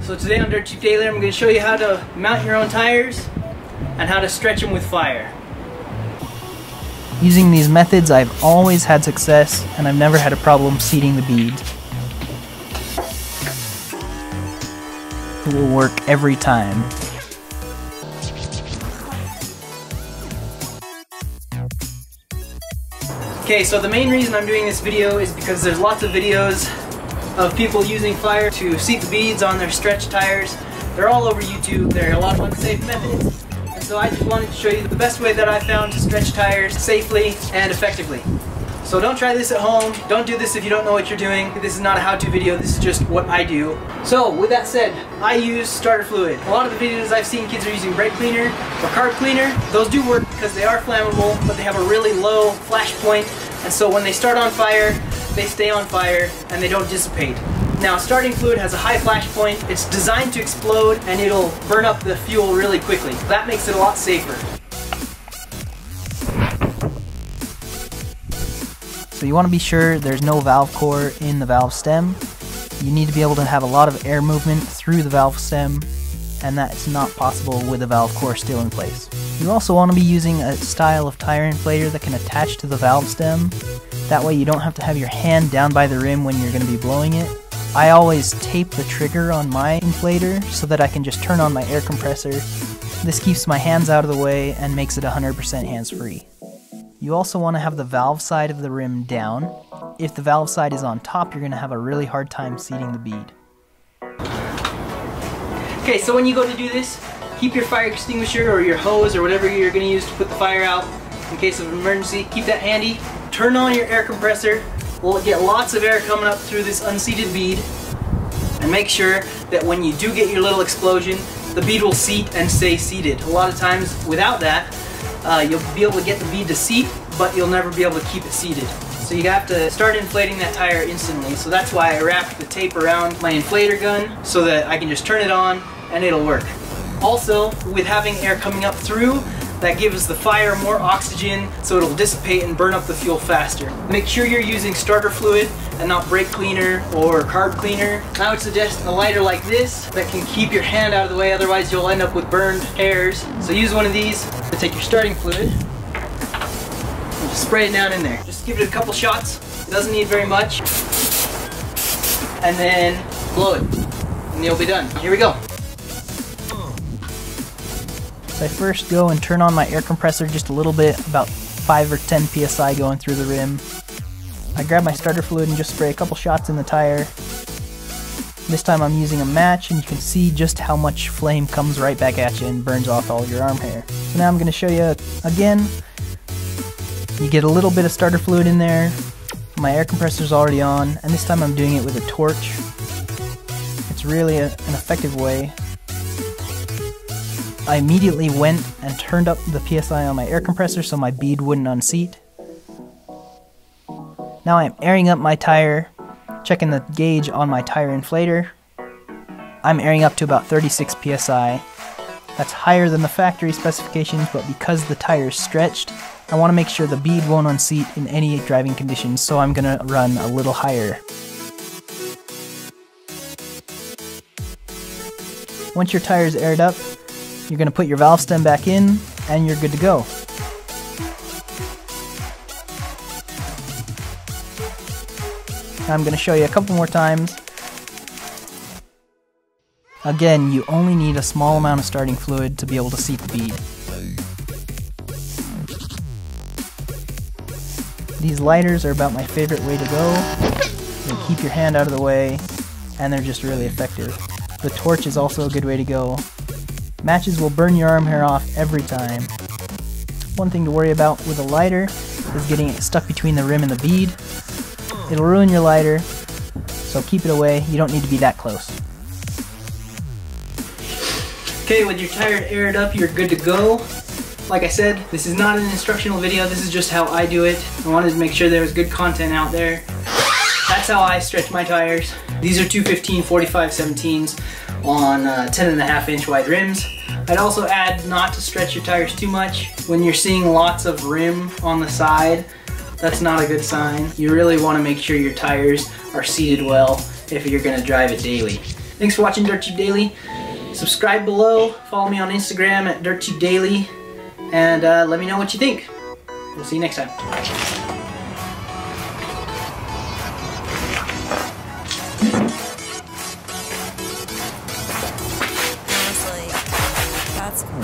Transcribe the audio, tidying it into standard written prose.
So today on Dirtcheapdaily I'm going to show you how to mount your own tires and how to stretch them with fire. Using these methods I've always had success and I've never had a problem seating the beads. It will work every time. Okay, so the main reason I'm doing this video is because there's lots of videos of people using fire to seat the beads on their stretch tires. They're all over YouTube. There are a lot of unsafe methods. And so I just wanted to show you the best way that I found to stretch tires safely and effectively. So don't try this at home. Don't do this if you don't know what you're doing. This is not a how-to video. This is just what I do. So with that said, I use starter fluid. A lot of the videos I've seen, kids are using brake cleaner or carb cleaner. Those do work because they are flammable, but they have a really low flash point. And so when they start on fire, they stay on fire and they don't dissipate. Now, starting fluid has a high flash point. It's designed to explode and it'll burn up the fuel really quickly. That makes it a lot safer. So you want to be sure there's no valve core in the valve stem. You need to be able to have a lot of air movement through the valve stem, and that's not possible with the valve core still in place. You also want to be using a style of tire inflator that can attach to the valve stem. That way you don't have to have your hand down by the rim when you're going to be blowing it. I always tape the trigger on my inflator so that I can just turn on my air compressor. This keeps my hands out of the way and makes it 100% hands-free. You also want to have the valve side of the rim down. If the valve side is on top, you're going to have a really hard time seating the bead. Okay, so when you go to do this, keep your fire extinguisher or your hose or whatever you're going to use to put the fire out in case of an emergency. Keep that handy. Turn on your air compressor. We'll get lots of air coming up through this unseated bead. And make sure that when you do get your little explosion, the bead will seat and stay seated. A lot of times without that, you'll be able to get the bead to seat, but you'll never be able to keep it seated. So you have to start inflating that tire instantly. So that's why I wrapped the tape around my inflator gun so that I can just turn it on and it'll work. Also, with having air coming up through, that gives the fire more oxygen so it'll dissipate and burn up the fuel faster. Make sure you're using starter fluid and not brake cleaner or carb cleaner. I would suggest a lighter like this that can keep your hand out of the way, otherwise you'll end up with burned hairs. So use one of these to take your starting fluid and just spray it down in there. Just give it a couple shots. It doesn't need very much. And then blow it and you'll be done. Here we go. So I first go and turn on my air compressor just a little bit, about 5 or 10 psi going through the rim. I grab my starter fluid and just spray a couple shots in the tire. This time I'm using a match and you can see just how much flame comes right back at you and burns off all your arm hair. So now I'm going to show you again. You get a little bit of starter fluid in there. My air compressor is already on, and this time I'm doing it with a torch. It's really an effective way. I immediately went and turned up the PSI on my air compressor so my bead wouldn't unseat. Now I'm airing up my tire, checking the gauge on my tire inflator. I'm airing up to about 36 PSI. That's higher than the factory specifications, but because the tire is stretched, I want to make sure the bead won't unseat in any driving conditions, so I'm going to run a little higher. Once your tire is aired up, you're going to put your valve stem back in, and you're good to go. Now I'm going to show you a couple more times. Again, you only need a small amount of starting fluid to be able to seat the bead. These lighters are about my favorite way to go. They keep your hand out of the way, and they're just really effective. The torch is also a good way to go. Matches will burn your arm hair off every time. One thing to worry about with a lighter is getting it stuck between the rim and the bead. It'll ruin your lighter, so keep it away. You don't need to be that close. Okay, with your tire aired up, you're good to go. Like I said, this is not an instructional video, this is just how I do it. I wanted to make sure there was good content out there. That's how I stretch my tires. These are 215 45/17s on 10.5-inch wide rims. I'd also add not to stretch your tires too much. When you're seeing lots of rim on the side, that's not a good sign. You really want to make sure your tires are seated well if you're going to drive it daily. Thanks for watching Dirt Cheap Daily. Subscribe below, follow me on Instagram at Dirtcheapdaily, and let me know what you think. We'll see you next time. Honestly, that's cool.